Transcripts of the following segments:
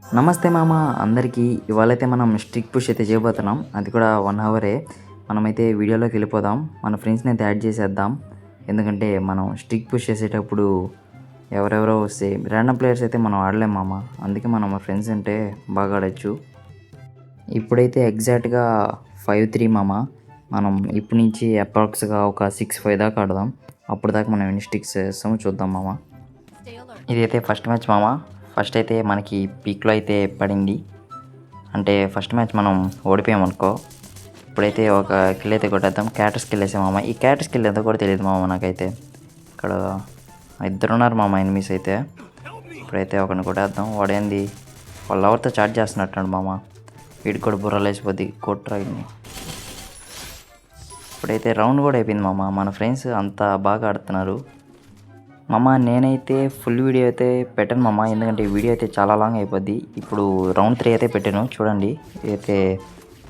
నమస్తే మామ అందరికీ. ఇవాళైతే మనం స్టిక్ పుష్ అయితే చేయబోతున్నాం. అది కూడా 1 అవరే. మనమైతే వీడియోలోకి వెళ్ళిపోదాం. మన ఫ్రెండ్స్ని అయితే యాడ్ చేసేద్దాం. ఎందుకంటే మనం స్టిక్ పుష్ చేసేటప్పుడు ఎవరెవరో వస్తే ర్యాండమ్ ప్లేయర్స్ అయితే మనం ఆడలేం మామ. అందుకే మనం మన ఫ్రెండ్స్ ఉంటే బాగా ఆడచ్చు. ఇప్పుడైతే ఎగ్జాక్ట్గా 5-3 మామ. మనం ఇప్పటి నుంచి అప్రాక్స్గా ఒక 6-5 దాకా ఆడదాం. అప్పుడు దాకా మనం ఎన్ని స్టిక్స్ చేస్తామో చూద్దాం మామ. ఇదైతే ఫస్ట్ మ్యాచ్ మామ. ఫస్ట్ అయితే మనకి పీక్లో అయితే పడింది. అంటే ఫస్ట్ మ్యాచ్ మనం ఓడిపోయామనుకో. ఇప్పుడైతే ఒక కిల్ అయితే కొట్టేద్దాం. క్యాటర్ స్కిల్ వేసాం మామ. ఈ క్యాటర్ స్కిల్ ఎంతో కూడా తెలియదు మామ నాకైతే. ఇక్కడ 2 ఉన్నారు మామ ఎనిమిస్ అయితే. ఇప్పుడైతే ఒకరిని కొట్టేద్దాం. వాడేంది వాళ్ళ ఎవరితో చాట్ చేస్తున్నట్టు మామ. వీడికి కూడా బుర్రలు వేసిపోద్ది కొట్రా ఇన్ని. ఇప్పుడైతే రౌండ్ కూడా అయిపోయింది మామ. మన ఫ్రెండ్స్ అంతా బాగా ఆడుతున్నారు మామ. నేనైతే ఫుల్ వీడియో అయితే పెట్టాను మామ, ఎందుకంటే ఈ వీడియో అయితే చాలా లాంగ్ అయిపోద్ది. ఇప్పుడు రౌండ్ 3 అయితే పెట్టాను చూడండి. అయితే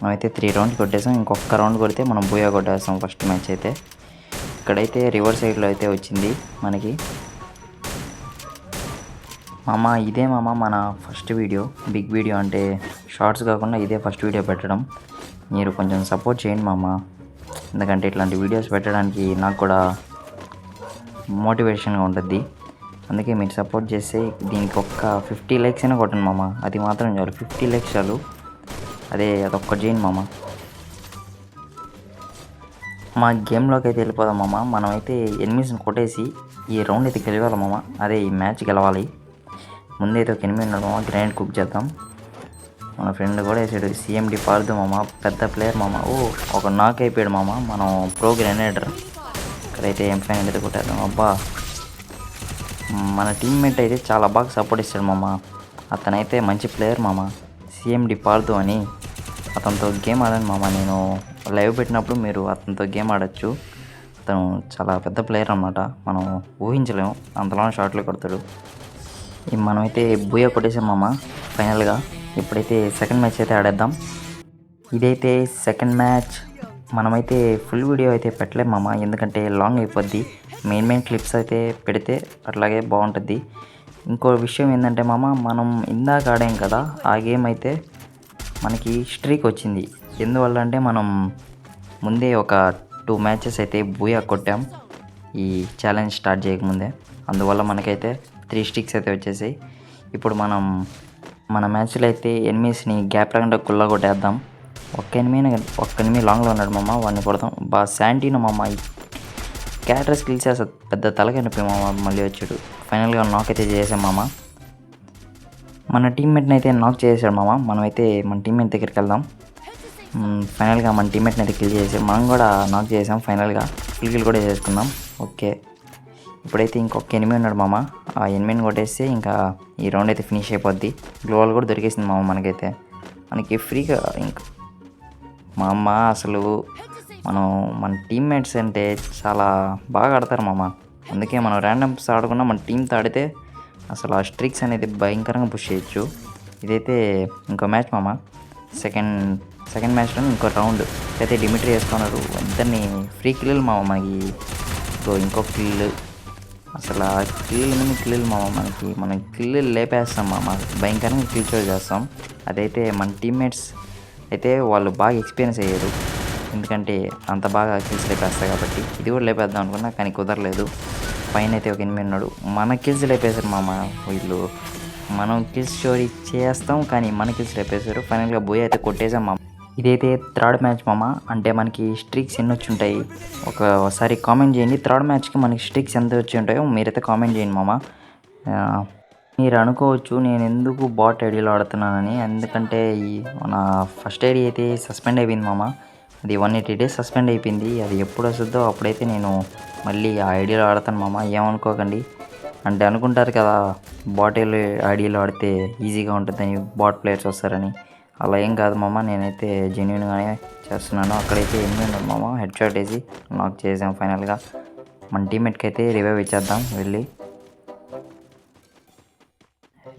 మనమైతే 3 రౌండ్స్ కొట్టేసాం. ఇంకొక రౌండ్ కొడితే మనం బోయా కొట్టేస్తాం ఫస్ట్ మ్యాచ్ అయితే. ఇక్కడైతే రివర్ సైడ్లో అయితే వచ్చింది మనకి మామ. ఇదే మామ మన ఫస్ట్ వీడియో, బిగ్ వీడియో అంటే షార్ట్స్ కాకుండా ఇదే ఫస్ట్ వీడియో పెట్టడం. మీరు కొంచెం సపోర్ట్ చేయండి మామ, ఎందుకంటే ఇట్లాంటి వీడియోస్ పెట్టడానికి నాకు కూడా మోటివేషన్గా ఉంటుంది. అందుకే మీరు సపోర్ట్ చేస్తే దీనికి ఒక్క 50 లైక్స్ అయినా కొట్టండి మామ. అది మాత్రం చాలు, 50 లైక్స్ చాలు. అదొక్కటి చేయండి మామ. మా గేమ్లోకి అయితే వెళ్ళిపోదాం మామ. మనమైతే ఎనిమిస్ని కొట్టేసి ఈ రౌండ్ అయితే గెలవాలి మామ. అదే ఈ మ్యాచ్ గెలవాలి. ముందైతే ఒక 8 ఉన్నాడు మామ. గ్రాండ్ కుక్ చేద్దాం. మన ఫ్రెండ్ కూడా వేసాడు సిఎండి పార్దు మామ. పెద్ద ప్లేయర్ మామ. ఒక నాక్ అయిపోయాడు మామ. మనం ప్రో గ్రెనేడర్. ఇక్కడైతే M5 అయితే కొట్టేద్దాం. అబ్బా, మన టీమ్మేట్ అయితే చాలా బాగా సపోర్ట్ ఇస్తాడు మామ. అతనైతే మంచి ప్లేయర్ మామ, సిఎండి పార్దు అని. అతనితో గేమ్ ఆడాను మామ. నేను లైవ్ పెట్టినప్పుడు మీరు అతనితో గేమ్ ఆడచ్చు. అతను చాలా పెద్ద ప్లేయర్ అన్నమాట. మనం ఊహించలేము అంతలా షాట్లు కొడతాడు. మనమైతే బూయా కొట్టేసాం మామ ఫైనల్గా. ఇప్పుడైతే సెకండ్ మ్యాచ్ అయితే ఆడేద్దాం. ఇదైతే సెకండ్ మ్యాచ్. మనమైతే ఫుల్ వీడియో అయితే పెట్టలేము మామ, ఎందుకంటే లాంగ్ అయిపోద్ది. మెయిన్ క్లిప్స్ అయితే పెడితే అట్లాగే బాగుంటుంది. ఇంకో విషయం ఏంటంటే మామ, మనం ఇందాక ఆడాం కదా ఆ గేమ్ అయితే మనకి స్ట్రీక్ వచ్చింది. ఎందువల్ల అంటే మనం ముందే ఒక 2 మ్యాచెస్ అయితే బూయా కొట్టాం ఈ ఛాలెంజ్ స్టార్ట్ చేయకముందే. అందువల్ల మనకైతే 3 స్టిక్స్ అయితే వచ్చేసాయి. ఇప్పుడు మనం మన మ్యాచ్లో అయితే ఎనిమిస్ని గ్యాప్ రాకుండా కుల్లా కొట్టేద్దాం. ఒక్క ఎనిమిది లాంగ్లో ఉన్నాడు మామ, వాడిని కొడతాం. శాంటీనో మామ. క్యాటర్ స్కిల్స్ అసలు పెద్ద తలకనిపోయి మామ. మళ్ళీ వచ్చాడు. ఫైనల్గా నాక్ అయితే చేసాం మామ. మన టీమ్మేట్ని అయితే నాక్ చేసాడు మామ. మనమైతే మన టీమ్మేట్ దగ్గరికి వెళ్దాం. ఫైనల్గా మన టీమ్మేట్ని అయితే కిల్ చేసాం. మనం కూడా నాక్ చేసాం. ఫైనల్గా కిల్ కూడా చేసుకుందాం. ఓకే, ఇప్పుడైతే ఇంకొక ఎనిమిది ఉన్నాడు మామ. ఆ ఎనిమిదిని కొట్టేస్తే ఇంకా ఈ రౌండ్ అయితే ఫినిష్ అయిపోద్ది. గ్లోవల్ కూడా దొరికేసింది మామ మనకైతే. మనకి ఫ్రీగా ఇంకా మా అమ్మ అసలు మన టీమ్మేట్స్ అంటే చాలా బాగా ఆడతారు మామ. అందుకే మనం ర్యాండమ్స్ ఆడకుండా మన టీంతో ఆడితే అసలు ఆ స్ట్రిక్స్ అనేది భయంకరంగా పుష్ చేయొచ్చు. ఇదైతే ఇంకో మ్యాచ్ మామ. సెకండ్ మ్యాచ్లో ఇంకో రౌండ్ అయితే డిమిట్రీ వేసుకున్నారు. ఇద్దరిని ఫ్రీ కిల్లు మామ మనకి. ఇంకో కిల్లు, అసలు ఆ కిల్లు మామ. మనం కిల్లు లేపేస్తాం మామ. భయంకరంగా కిల్ చోటు చేస్తాం. అదైతే మన టీమ్మేట్స్ అయితే వాళ్ళు బాగా ఎక్స్పీరియన్స్ అయ్యారు, ఎందుకంటే అంత బాగా కిల్స్ లేపేస్తారు కాబట్టి. ఇది కూడా లేపేద్దాం అనుకున్నా కానీ కుదరలేదు. పైన అయితే ఒక 8 ఉన్నాడు. మన కిల్స్ లేపేశారు మామ వీళ్ళు. మనం కిల్స్ స్టోరీ చేస్తాం కానీ మన కిల్స్ లేపేశారు. ఫైనల్గా బోయ్ అయితే కొట్టేసాం మామ. ఇదైతే థర్డ్ మ్యాచ్ మామ. అంటే మనకి స్ట్రీక్స్ ఎన్ని వచ్చి ఉంటాయి ఒకసారి కామెంట్ చేయండి. థర్డ్ మ్యాచ్కి మనకి స్ట్రీక్స్ ఎంత వచ్చి ఉంటాయో మీరైతే కామెంట్ చేయండి మామ. మీరు అనుకోవచ్చు నేను ఎందుకు బాట్ ఐడియాలో ఆడుతున్నానని. ఎందుకంటే మన ఫస్ట్ ఐడి అయితే సస్పెండ్ అయిపోయింది మామ. అది 180 days సస్పెండ్ అయిపోయింది. అది ఎప్పుడు వస్తుందో అప్పుడైతే నేను మళ్ళీ ఆ ఐడియాలో ఆడతాను మామ. ఏమనుకోకండి. అంటే అనుకుంటారు కదా బాట్ ఐడియాలో ఆడితే ఈజీగా ఉంటుందని, బాట్ ప్లేయర్స్ వస్తారని. అలా ఏం కాదు మామ. నేనైతే జెన్యున్గానే చేస్తున్నాను. అక్కడైతే 8 ఉన్నాడు మామ. హెడ్ షాట్ వేసి నాక్ చేసాం. ఫైనల్గా మన టీమ్మేట్కి అయితే రివైవ్ ఇచ్చేద్దాం. వెళ్ళి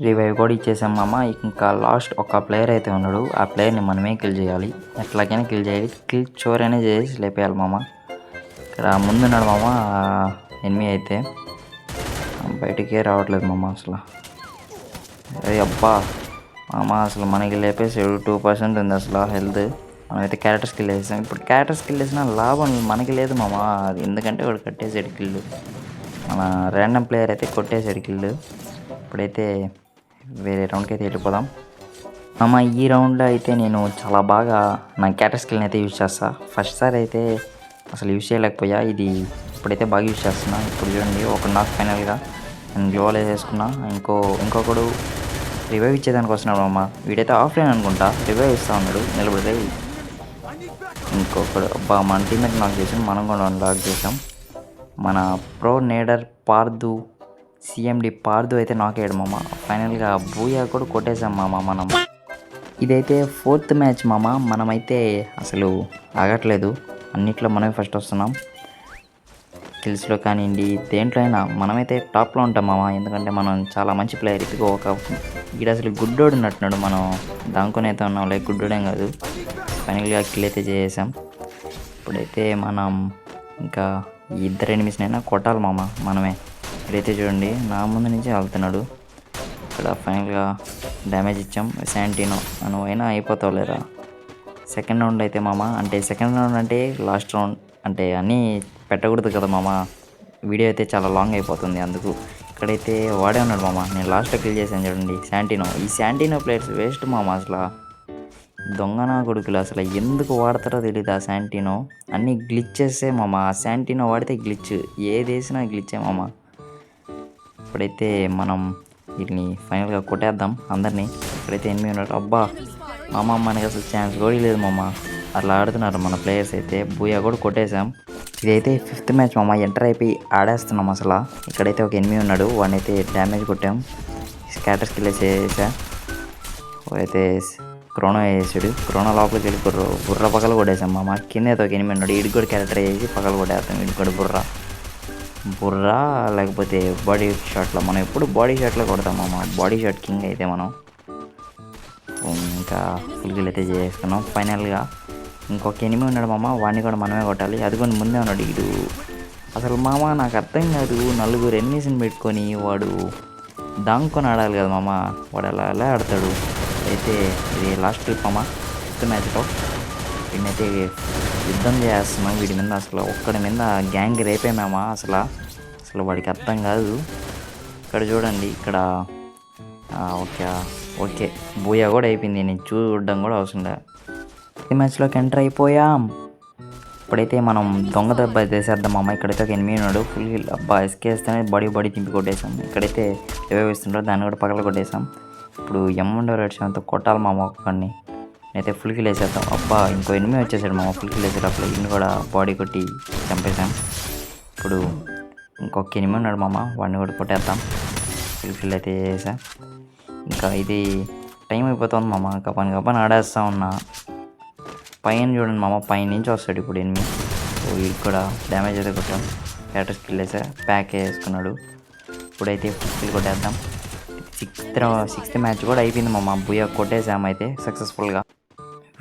రివైవ్ కూడా ఇచ్చేసాం మామ. ఇంకా లాస్ట్ ఒక ప్లేయర్ అయితే ఉన్నాడు. ఆ ప్లేయర్ని మనమే కిల్ చేయాలి. ఎట్లాగైనా కిల్ చేయాలి. కిల్ చోర్ అనేది చేసి లేపేయాలి మామ. ఇక్కడ ముందున్నాడు మామ ఎనిమిది అయితే. బయటికే రావట్లేదు మామ అసలు. అబ్బా, మామ అసలు మనకి లేపేసాడు 2% ఉంది అసలు హెల్త్. మనమైతే క్యారెక్టర్ స్కిల్ వేసాం. ఇప్పుడు క్యారెక్టర్ స్కిల్ వేసిన లాభం మనకి లేదు మామ. ఎందుకంటే వాడు కట్టేసాడు కిల్లు. మన ర్యాండమ్ ప్లేయర్ అయితే కొట్టేసాడు కిల్లు. ఇప్పుడైతే వేరే రౌండ్కి అయితే వెళ్ళిపోదాం. మామ ఈ రౌండ్లో అయితే నేను చాలా బాగా నా క్యారెక్టర్ స్కిల్ని అయితే యూజ్ చేస్తా. ఫస్ట్ సారి అయితే అసలు యూజ్ చేయలేకపోయా. ఇది ఇప్పుడైతే బాగా యూజ్ చేస్తున్నా. ఇప్పుడు చూడండి ఒక నాకు ఫైనల్గా నేను గ్లోవల్ వేసేసుకున్నా. ఇంకొకడు రివైవ్ ఇచ్చేదానికి వస్తున్నాడు అమ్మ. వీడైతే ఆఫ్లైన్ అనుకుంటా, రివైవ్ ఇస్తూ ఉన్నాడు నిలబడి. ఇంకొకడు మన టీమేట్ లాక్ చేసాం, మనం కూడా లాక్ చేసాం. మన ప్రో నేడర్ పార్దు సిఎండి పార్దు అయితే నాక్ అయ్యాడు మామ. ఫైనల్గా బూయా కూడా కొట్టేసాం మామ మనం. ఇదైతే 4th మ్యాచ్ మామ. మనమైతే అసలు ఆగట్లేదు, అన్నిట్లో మనమే ఫస్ట్ వస్తున్నాం. కిల్స్లో కానివ్వండి దేంట్లో అయినా మనమైతే టాప్లో ఉంటాం మామ. ఎందుకంటే మనం చాలా మంచి ప్లేయర్. ఇదిగో వీడు అసలు గుడ్డోడు ఉన్నట్టున్నాడు. మనం దాంకొని అయితే ఉన్నాం, లైక్ గుడ్డోడేం కాదు. ఫైనల్గా కిల్ అయితే చేసాం. ఇప్పుడైతే మనం ఇంకా ఈ ఇద్దరు ఎనిమిస్నైనా కొట్టాలి మామ మనమే. ఇక్కడైతే చూడండి నా ముందు నుంచి వెళ్తున్నాడు. ఇక్కడ ఫైనల్గా డ్యామేజ్ ఇచ్చాం. శాంటినో నువ్వు అయినా అయిపోతావు లేరా. సెకండ్ రౌండ్ అయితే మామ, అంటే సెకండ్ రౌండ్ అంటే లాస్ట్ రౌండ్, అంటే అన్నీ పెట్టకూడదు కదా మామ. వీడియో అయితే చాలా లాంగ్ అయిపోతుంది అందుకు. ఇక్కడైతే వాడే ఉన్నాడు మామ. నేను లాస్ట్లో కిల్ చేశాను చూడండి శాంటినో. ఈ శాంటినో ప్లేయర్స్ వేస్ట్ మామ. అసలు దొంగనా కొడుకులు అసలు ఎందుకు వాడతారో తెలియదు ఆ శాంటినో. అన్నీ గ్లిచ్చెసే మామ. ఆ శాంటినో వాడితే గ్లిచ్, ఏది వేసినా గ్లిచ్చే మామ. ఇప్పుడైతే మనం వీటిని ఫైనల్గా కొట్టేద్దాం అందరినీ. ఇక్కడైతే ఎనిమిది ఉన్నాడు. అబ్బా మామ మనకి అసలు ఛాన్స్ కూడా లేదు మామ. అట్లా ఆడుతున్నారు మన ప్లేయర్స్ అయితే. బూయా కూడా కొట్టేసాం. ఇదైతే 5th మ్యాచ్ మామ. ఎంటర్ అయిపోయి ఆడేస్తున్నాం అసలు. ఇక్కడైతే ఒక ఎనిమిది ఉన్నాడు, వాడినైతే డ్యామేజ్ కొట్టాం. స్కాటర్ స్కిల్ వేసా. అయితే క్రోనో వేసాడు. క్రోనో లోపలికి వెళ్ళి బుర్ర పగల కొట్టేసాం మామ. కింద అయితే ఒక ఎనిమిది ఉన్నాడు, ఇడికి కూడా క్యారెక్టర్ వేసి పగల కొట్టేస్తాం. ఇడికి కూడా బుర్ర లేకపోతే బాడీ షాట్లో. మనం ఎప్పుడు బాడీ షాట్లో కొడతాం మామ. బాడీ షాట్ కింగ్ అయితే మనం. ఇంకా ఫుల్ కిల్ అయితే చేసుకున్నాం. ఫైనల్గా ఇంకొక ఎనిమిది ఉన్నాడు మామ, వాడిని కూడా మనమే కొట్టాలి. అది కూడా ముందే ఉన్నాడు ఇడు. అసలు మామ నాకు అర్థం కాదు, నలుగురు ఎనిమిస్ని పెట్టుకొని వాడు దాంకొని ఆడాలి కదా మామ. వాడు అలా ఆడతాడు. అయితే ఇది లాస్ట్ ట్రిప్ మామ 5th మ్యాచ్లో. వీడినైతే యుద్ధం చేస్తున్నాం వీడి మీద. అసలు ఒక్కడి మీద గ్యాంగ్ రేపేమేమా అసలు వాడికి అర్థం కాదు. ఇక్కడ చూడండి, ఇక్కడ ఓకే బూయా కూడా అయిపోయింది. నేను చూడడం కూడా అవసరం లేదు. ఈ మ్యాచ్లోకి ఎంటర్ అయిపోయాం. ఇప్పుడైతే మనం దొంగ దెబ్బ వేసేద్దాం అమ్మ. ఇక్కడైతే ఒక ఎనిమిది ఉన్నాడు, ఫుల్ హిల్. అబ్బా ఎస్కేస్తేనే బాడీ తింపి కొట్టేసాం. ఇక్కడైతే రివైవ్ ఇస్తుంటారు, దాన్ని కూడా పగల కొట్టేసాం. ఇప్పుడు M1 రెడ్ షాన్తో కొట్టాలి మామ ఒక్కడిని. అయితే ఫుల్ కిల్ వేసేద్దాం. అబ్బా ఇంకో ఎనిమిది వచ్చేసాడు మామ. ఫుల్ కిల్ వేసేటప్పుడు ఇన్ని కూడా బాడీ కొట్టి చంపేసాం. ఇప్పుడు ఇంకొక ఎనిమిది ఉన్నాడు మామ, వాడిని కూడా కొట్టేద్దాం. ఫుల్ కిల్ అయితే వేసా. ఇంకా ఇది టైం అయిపోతుంది మామ. కప్పని ఆడేస్తా ఉన్నా. పైన చూడండి మామ, పైన నుంచి వస్తాడు ఇప్పుడు ఎనిమిది. వీడికి కూడా డ్యామేజ్ అయితే కొట్టాం. క్యారెక్టర్ స్కిల్ వేసా, ప్యాక్ వేసుకున్నాడు. ఇప్పుడైతే ఫుల్ కిల్ కొట్టేద్దాం. 6th మ్యాచ్ కూడా అయిపోయింది మామ. బూయా కొట్టేసాం అయితే సక్సెస్ఫుల్గా.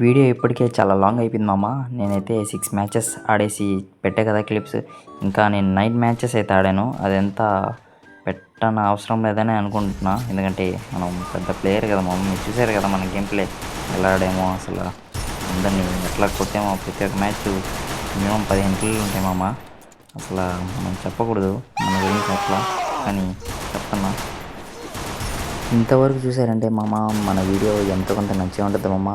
వీడియో ఇప్పటికే చాలా లాంగ్ అయిపోయింది మామ. నేనైతే 6 మ్యాచెస్ ఆడేసి పెట్టే కదా క్లిప్స్. ఇంకా నేను 9 మ్యాచెస్ అయితే ఆడాను. అదంతా పెట్టన అవసరం లేదని అనుకుంటున్నా. ఎందుకంటే మనం పెద్ద ప్లేయర్ కదా మామ. మీరు చూసారు కదా మన గేమ్ ప్లే ఎలా ఆడామో. అసలు అందరినీ ఎట్లా కొట్టామో. ప్రతి ఒక్క మ్యాచ్ మినిమం 15 కిల్లు ఉంటాయి మామ. అసలు మనం చెప్పకూడదు మన గురించి అట్లా, కానీ చెప్తున్నా. ఇంతవరకు చూసారంటే మామ మన వీడియో ఎంతో కొంత నచ్చే ఉంటుంది మామ.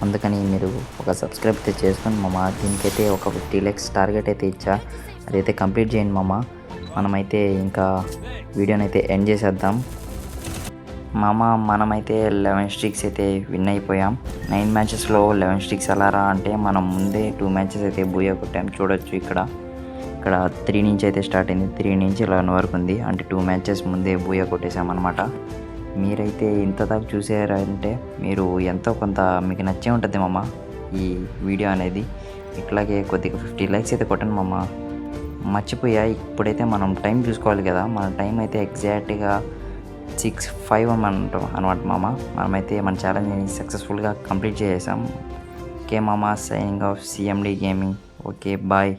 అందుకని మీరు ఒక సబ్స్క్రైబ్ అయితే చేసుకోండి మామ. దీనికైతే ఒక 50 lakhs టార్గెట్ అయితే ఇచ్చా, అదైతే కంప్లీట్ చేయండి మామ. మనమైతే ఇంకా వీడియోని అయితే ఎండ్ చేసేద్దాం మామ. మనమైతే 11 స్ట్రీక్స్ అయితే విన్ అయిపోయాం. 9 మ్యాచెస్లో 11 స్ట్రీక్స్ ఎలా రా అంటే మనం ముందే 2 మ్యాచెస్ అయితే బూయా కొట్టాం. చూడొచ్చు ఇక్కడ 3 నుంచి అయితే స్టార్ట్ అయింది. 3 నుంచి 11 వరకు ఉంది. అంటే 2 మ్యాచెస్ ముందే బూయా కొట్టేసామన్నమాట. మీరైతే ఇంత దాకా చూసారంటే మీరు ఎంతో కొంత మీకు నచ్చే ఉంటుంది మామ ఈ వీడియో అనేది. ఇట్లాగే కొద్దిగా 50 lakhs అయితే కొట్టండి మామ. మర్చిపోయా, ఇప్పుడైతే మనం టైం చూసుకోవాలి కదా. మన టైం అయితే ఎగ్జాక్ట్గా 6:05 అనమాట మామ. మనమైతే మన ఛాలెంజ్ని సక్సెస్ఫుల్గా కంప్లీట్ చేసాం. ఓకే మామ, signing off CMD gaming. Okay bye.